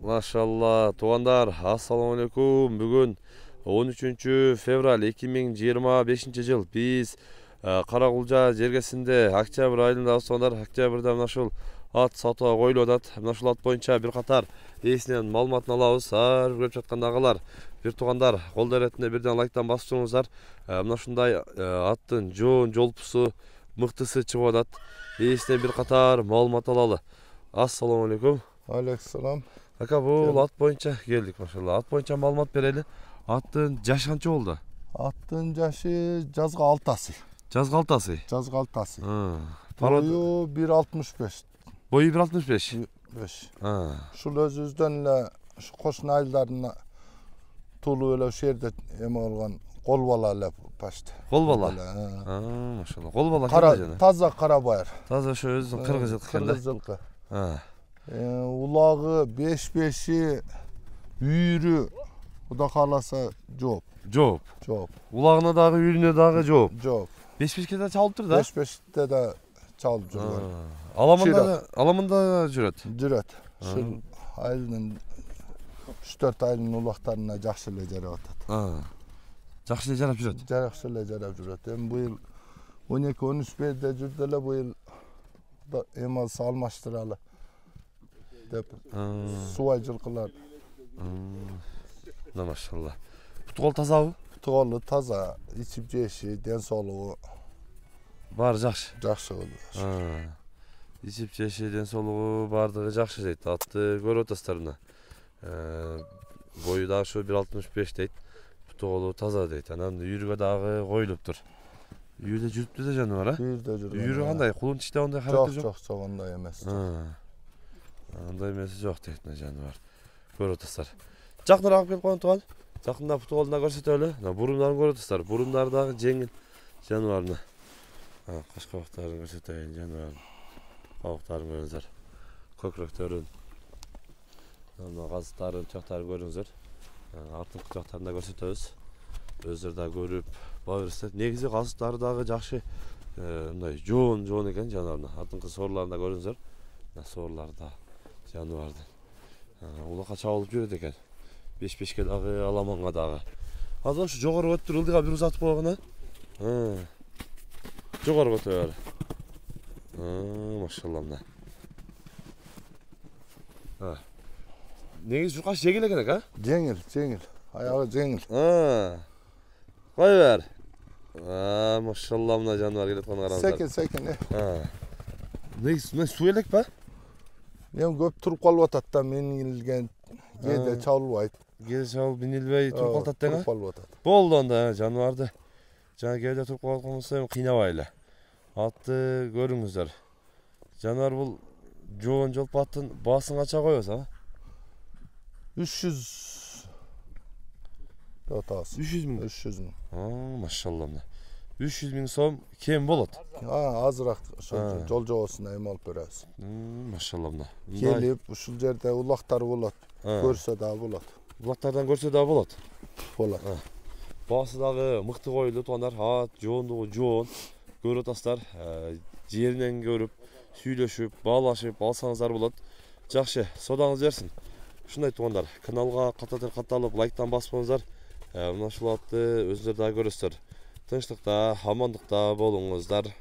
Машалла, туғандар, ассаламу алейкум. Бүгін 13 февраль 2025 жыл. Біз Қарақұлжа жергесінде октябрь айында туғандар, октябрьда мынашыл ат сатуға қойылып. Мынашыл ат бойынша бір қатар есінен малыматын алабыз. Ар көріп жатқандағылар, бір туғандар, қолдар ретінде бірден лайктан басып тұрыңыздар. Мынашындай аттың жолпысы, мықтысы шығып жатады. Есінен бір қатар малымат алалы. Ассаламу алейкум. Алейкум. Ака, бұл ат бойынша келдік, машалла. Ат бойынша малымат берелі. Аттың жашы қанша болды? Аттың жашы жазғы 6 асы. Жазғы 6 асы? Жазғы 6 асы. Бойы 1.65. Бойы 1.65? 5. Шул өзүздөн эле кошун айылдарына тулуу эле жерде эме болгон кол бала эле почти. Кол бала? Машалла. Кол бала кандай жана? Таза кара байыр. Таза ошо өзүнүн кыргыз жылкы экен да? Кыргыз жылкы. Улагы 5-5-и, үйүрү Кудай кааласа жооп. Жооп. Жооп. Улагына дагы, үйүрүнө дагы жооп. Жооп. 5-5-ке да чалып тур да? 5-5-те да чалып жүргөн. Аламында жүрөт. Жүрөт. Ушул айылдын 3-4 айылдын улактарына жакшы эле жарап атат. Жакшы эле жарап жүрөт. Жакшы эле жарап жүрөт. Эми быйыл 12-13 берде жүрдү эле, быйыл эмасы алмаштыралы деп субай жылкылар. Машалла. Путугол тазабы? Путуголу таза, ичип жеши, ден соолугу баары жакшы. Жакшы болду. Ичип жеши, ден соолугу баардыгы жакшы дейт. Атты көрүп атасыздар мына. Бою дагы ошо 1.65 дейт. Путуголу таза дейт. Анан үйүргө дагы коюлуптур. Үйүрдө жүрүптү да жаныбар, Үйүрдө жүргөн. Үйүрү кандай? Кулун ичте андай характер жок? Жок, андай эмес. Андай эмеси жок дейт мына жаныбар. Көрүп атасыздар. Жакыныраак келип койгон туган. Жакында путуголун да көрсөтөлү. Бурундарын көрүп атасыздар. Бурундары дагы жеңил жаныбарына. Каш кабактарын көрсөтөйүн жаныбар. Кабактарын көрүңүздөр. Көкүрөктөрүн. Мына казыктарын, чактарын көрүңүздөр. Артыңкы жактарын да көрсөтөбүз. Өздөрү да көрүп барыңыздар. Негизи казыктары дагы жакшы мындай жоон экен жаныбарына. Артыңкы соорларын да көрүңүздөр. Соорлары да жаныбардын. Улакка чабылып жүрөт экен. 5-5ке дагы, аламанга дагы. Азыр ушу жогору өттүр, ылдыга бир узатып койгон, Жогору өтө бер. Машалла мына. Негизи жукаш жеңил экен, Жеңил. Аягы жеңил. Кой бер. Машалла мына жаныбар келет кана караңыздар. Секин. Негизи мына суу элек ба? Эми көп туруп калып атат да, минилген кээде чабылбайт. Кээде чабылып минилбей туруп калып атат Туруп калып атат. Болду анда жаныбарды. Жана кээде туруп калган болсо кыйнабайлы. Атты көрүңүздөр. Жаныбар бул жоон жолп аттын баасын кача коебуз, 300 деп атабыз. 300 миң. 300 миң. Машалла мына. 300 миң сом кем болот. Азыраак жол жобосуна эме алып беребиз. Машалла мына. Келип, ушул жерде улактар болот. Көрсө дагы болот. Улактардан көрсө дагы болот. Болот. Баасы дагы мыкты коюлду тугандар. Ат жоондугу жоон. Көрүп атасыздар. Жеринен көрүп, сүйлөшүп, баалашып алсаңыздар болот. Жакшы, содаңыз берсин. Ушундай тугандар, каналга катталып, лайктан басып коюңуздар. Мына ушул атты өзүңөр дагы көрөсүздөр. Тынчтыкта, амандыкта болуңуздар.